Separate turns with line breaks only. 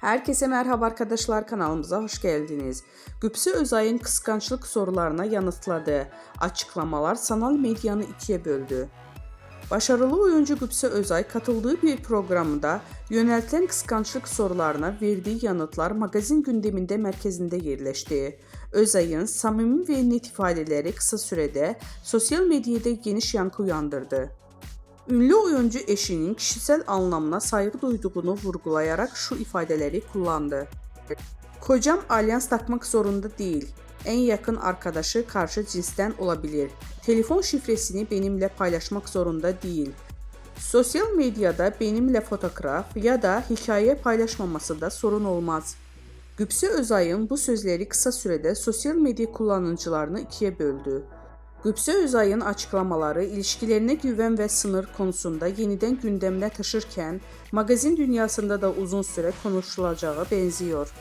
Herkese merhaba arkadaşlar, kanalımıza hoş geldiniz. Gübse Özay'ın kıskançlık sorularına yanıtladığı açıklamalar sanal medyanı ikiye böldü. Başarılı oyuncu Gübse Özay katıldığı bir programda yöneltilen kıskançlık sorularına verdiği yanıtlar magazin gündeminde mərkəzində yerleşti. Özay'ın samimi ve net ifadeleri kısa sürede sosyal medyada geniş yankı uyandırdı. Ünlü oyuncu eşinin kişisel anlamına saygı duyduğunu vurgulayarak şu ifadeleri kullandı. Kocam alyans takmak zorunda değil. En yakın arkadaşı karşı cinsten olabilir. Telefon şifresini benimle paylaşmak zorunda değil. Sosyal medyada benimle fotoğraf ya da hikaye paylaşmaması da sorun olmaz. Gübse Özay'ın bu sözleri kısa sürede sosyal medya kullanıcılarını ikiye böldü. Gübse Özay'ın açıklamaları ilişkilerine güven ve sınır konusunda yeniden gündemine taşırken magazin dünyasında da uzun süre konuşulacağı benziyor.